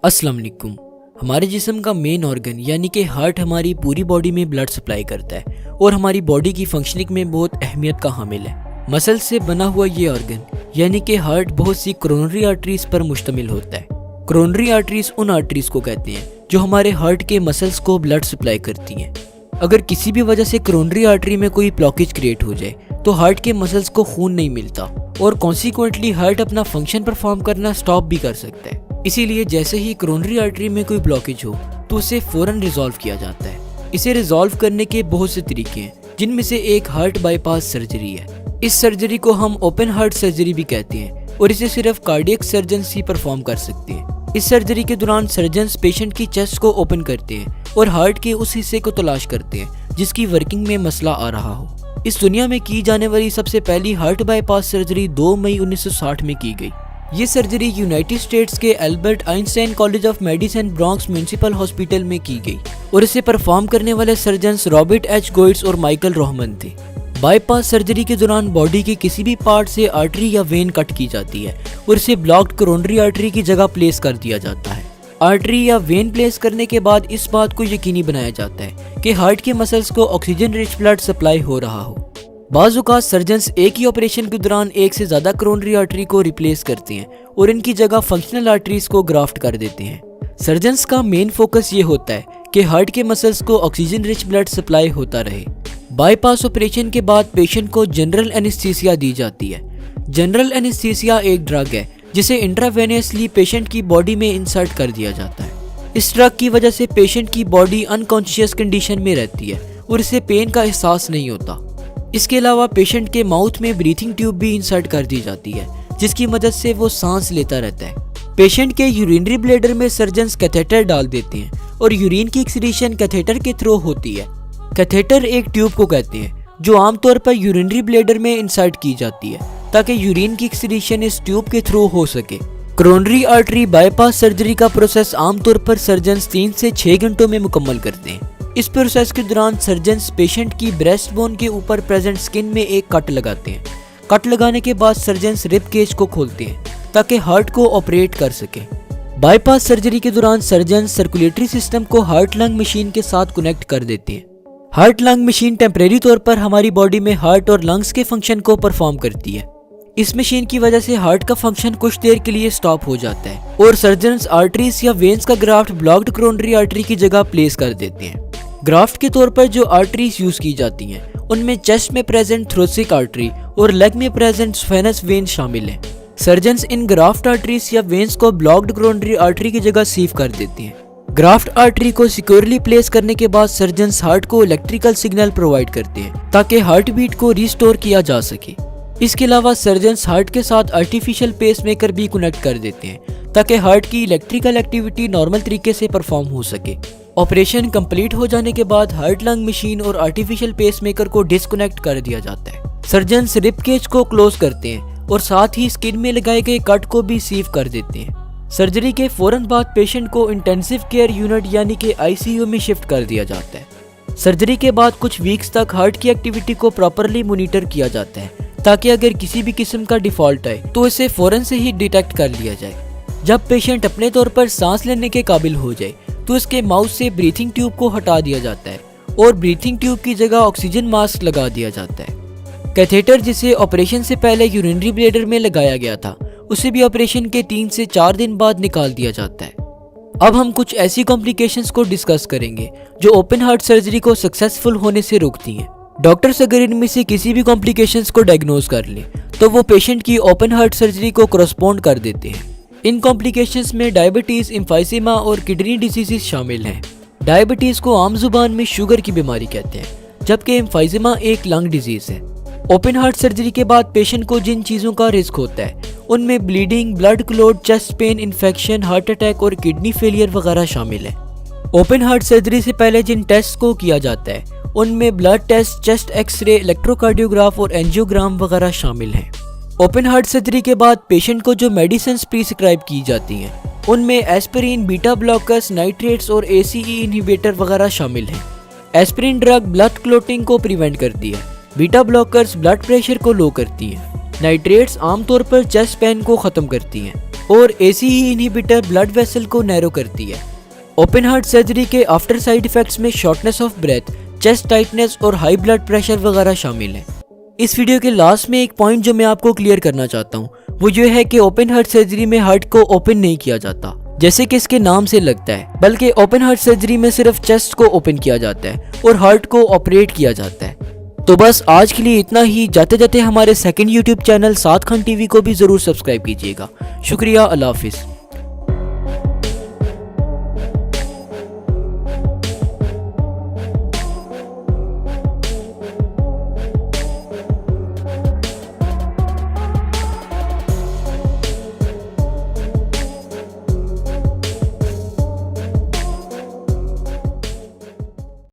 अस्सलाम वालेकुम। हमारे जिस्म का मेन ऑर्गन यानी कि हार्ट हमारी पूरी बॉडी में ब्लड सप्लाई करता है और हमारी बॉडी की फंक्शनिंग में बहुत अहमियत का हामिल है। मसल से बना हुआ ये ऑर्गन यानी कि हार्ट बहुत सी कोरोनरी आर्टरीज पर मुश्तमिल होता है। कोरोनरी आर्टरीज उन आर्टरीज को कहते हैं जो हमारे हार्ट के मसल्स को ब्लड सप्लाई करती हैं। अगर किसी भी वजह से कोरोनरी आर्टरी में कोई ब्लॉकेज क्रिएट हो जाए तो हार्ट के मसल्स को खून नहीं मिलता और कॉन्सिक्वेंटली हार्ट अपना फंक्शन परफॉर्म करना स्टॉप भी कर सकता है। इसीलिए जैसे ही कोरोनरी आर्टरी में कोई ब्लॉकेज हो तो उसे फौरन रिजॉल्व किया जाता है। इसे रिजॉल्व करने के बहुत से तरीके हैं, जिनमें से एक हार्ट बाईपास सर्जरी है। इस सर्जरी को हम ओपन हार्ट सर्जरी भी कहते हैं और इसे सिर्फ कार्डियक सर्जन्स ही परफॉर्म कर सकते हैं। इस सर्जरी के दौरान सर्जन्स पेशेंट की चेस्ट को ओपन करते हैं और हार्ट के उस हिस्से को तलाश करते हैं जिसकी वर्किंग में मसला आ रहा हो। इस दुनिया में की जाने वाली सबसे पहली हार्ट बाईपास सर्जरी 2 मई 1960 में की गई। ये सर्जरी यूनाइटेड स्टेट्स के Albert Einstein college of medicine Bronx municipal hospital में की गई और इसे परफॉर्म करने वाले सर्जन्स रॉबर्ट एच गोइट्स और माइकल रोहमन थे। बाईपास सर्जरी के दौरान बॉडी के किसी भी पार्ट से आर्टरी या वेन कट की जाती है और इसे ब्लॉक्ड कोरोनरी आर्टरी की जगह प्लेस कर दिया जाता है। आर्टरी या वेन प्लेस करने के बाद इस बात को यकीनी बनाया जाता है कि हार्ट के मसल्स को ऑक्सीजन रिच ब्लड सप्लाई हो रहा हो। बाज़-औक़ात सर्जन्स एक ही ऑपरेशन के दौरान एक से ज़्यादा कोरोनरी आर्टरी को रिप्लेस करते हैं और इनकी जगह फंक्शनल आर्टरीज को ग्राफ्ट कर देते हैं। सर्जन्स का मेन फोकस ये होता है कि हार्ट के मसल्स को ऑक्सीजन रिच ब्लड सप्लाई होता रहे। बाईपास ऑपरेशन के बाद पेशेंट को जनरल एनेस्थीसिया दी जाती है। जनरल एनेस्थीसिया एक ड्रग है जिसे इंट्रावेनियसली पेशेंट की बॉडी में इंसर्ट कर दिया जाता है। इस ड्रग की वजह से पेशेंट की बॉडी अनकॉन्शियस कंडीशन में रहती है और इसे पेन का एहसास नहीं होता। इसके अलावा पेशेंट के माउथ में ब्रीथिंग ट्यूब भी इंसर्ट कर दी जाती है जिसकी मदद से वो सांस लेता रहता है। पेशेंट के यूरिनरी ब्लैडर में सर्जन्स कैथेटर डाल देते हैं और यूरिन की एक्सक्रीशन कैथेटर के थ्रू होती है। कैथेटर एक ट्यूब को कहते हैं जो आमतौर पर यूरिनरी ब्लैडर में इंसर्ट की जाती है ताकि यूरिन की एक्सक्रीशन इस ट्यूब के थ्रू हो सके। कोरोनरी आर्टरी बाईपास सर्जरी का प्रोसेस आमतौर पर सर्जन्स 3 से 6 घंटों में मुकम्मल करते हैं। इस प्रोसेस के दौरान सर्जन्स पेशेंट की ब्रेस्ट बोन के ऊपर प्रेजेंट स्किन में एक कट लगाते हैं। कट लगाने के बाद सर्जन्स रिब केज को खोलते हैं ताकि हार्ट को ऑपरेट कर सके। बाईपास सर्जरी के दौरान सर्जन्स सर्कुलेटरी सिस्टम को हार्ट लंग मशीन के साथ कनेक्ट कर देते हैं। हार्ट लंग मशीन टेम्परेरी तौर पर हमारी बॉडी में हार्ट और लंग्स के फंक्शन को परफॉर्म करती है। इस मशीन की वजह से हार्ट का फंक्शन कुछ देर के लिए स्टॉप हो जाता है और सर्जन्स आर्टरीज या वेन्स का ग्राफ्ट ब्लॉक्ड कोरोनरी आर्टरी की जगह प्लेस कर देते हैं। ग्राफ्ट के तौर पर जो आर्टरीज यूज की जाती हैं उनमें चेस्ट में प्रेजेंट थोरैसिक आर्टरी और लेग में प्रेजेंट स्फेनस वेन शामिल हैं। सर्जन्स इन ग्राफ्ट आर्टरीज या वेन्स को ब्लॉक्ड कोरोनरी आर्टरी की जगह सीव कर देते हैं। ग्राफ्ट आर्टरी को सिक्योरली प्लेस करने के बाद सर्जन्स हार्ट को इलेक्ट्रिकल सिग्नल प्रोवाइड करते हैं ताकि हार्ट बीट को रिस्टोर किया जा सके। इसके अलावा सर्जन्स हार्ट के साथ आर्टिफिशियल पेस मेकर भी कनेक्ट कर देते हैं ताकि हार्ट की इलेक्ट्रिकल एक्टिविटी नॉर्मल तरीके से परफॉर्म हो सके। ऑपरेशन कंप्लीट हो जाने के बाद हार्ट लंग मशीन और आर्टिफिशियल पेसमेकर को डिस्कनेक्ट कर दिया जाता है। सर्जन्स रिब केज को क्लोज करते हैं और साथ ही स्किन में लगाए गए कट को भी सीव कर देते हैं। सर्जरी के फौरन बाद पेशेंट को इंटेंसिव केयर यूनिट यानी कि आईसीयू में शिफ्ट कर दिया जाता है। सर्जरी के बाद कुछ वीक्स तक हार्ट की एक्टिविटी को प्रॉपरली मॉनिटर किया जाता है ताकि अगर किसी भी किस्म का डिफॉल्ट आए तो इसे फौरन से ही डिटेक्ट कर लिया जाए। जब पेशेंट अपने तौर पर सांस लेने के काबिल हो जाए तो इसके माउथ से ब्रीथिंग ट्यूब को हटा दिया जाता है और ब्रीथिंग ट्यूब की जगह ऑक्सीजन मास्क लगा दिया जाता है। कैथेटर जिसे ऑपरेशन से पहले यूरिनरी ब्लैडर में लगाया गया था उसे भी ऑपरेशन के 3 से 4 दिन बाद निकाल दिया जाता है। अब हम कुछ ऐसी कॉम्प्लिकेशंस को डिस्कस करेंगे जो ओपन हार्ट सर्जरी को सक्सेसफुल होने से रोकती हैं। डॉक्टर्स अगर इनमें से किसी भी कॉम्प्लिकेशंस को डायग्नोज कर ले तो वो पेशेंट की ओपन हार्ट सर्जरी को करस्पॉन्ड कर देते हैं। इन कॉम्प्लिकेशंस में डायबिटीज, एम्फाइसेमा और किडनी डिजीजेस शामिल हैं। डायबिटीज को आम जुबान में शुगर की बीमारी कहते हैं जबकि एम्फाइसेमा एक लंग डिजीज है। ओपन हार्ट सर्जरी के बाद पेशेंट को जिन चीज़ों का रिस्क होता है उनमें bleeding, blood clot, chest pain, infection, heart attack और किडनी फेलियर वगैरह शामिल है। ओपन हार्ट सर्जरी से पहले जिन टेस्ट को किया जाता है उनमें blood test, chest X-ray, electrocardiograph और एंजियोग्राम वगैरह शामिल हैं। ओपन हार्ट सर्जरी के बाद पेशेंट को जो मेडिसिन प्रिस्क्राइब की जाती हैं उनमें एस्पिरिन, बीटा ब्लॉकर्स, नाइट्रेट्स और एसीई इनहिबिटर वगैरह शामिल हैं। एस्पिरिन ड्रग ब्लड क्लॉटिंग को प्रिवेंट करती है। बीटा ब्लॉकर्स ब्लड प्रेशर को लो करती हैं। नाइट्रेट्स आमतौर पर चेस्ट पेन को ख़त्म करती हैं। और ऐसी ही इनहिबिटर ब्लड वेसल को नैरो करती है। ओपन हार्ट सर्जरी के आफ्टर साइड इफेक्ट्स में shortness of breath, chest tightness और हाई ब्लड प्रेशर वगैरह शामिल है। इस वीडियो के लास्ट में एक पॉइंट जो मैं आपको क्लियर करना चाहता हूँ वो ये है कि ओपन हार्ट सर्जरी में हार्ट को ओपन नहीं किया जाता जैसे कि इसके नाम से लगता है, बल्कि ओपन हार्ट सर्जरी में सिर्फ चेस्ट को ओपन किया जाता है और हार्ट को ऑपरेट किया जाता है। तो बस आज के लिए इतना ही। जाते जाते हमारे सेकंड यूट्यूब चैनल साद खान टीवी को भी जरूर सब्सक्राइब कीजिएगा। शुक्रिया, अल्लाह हाफिज़।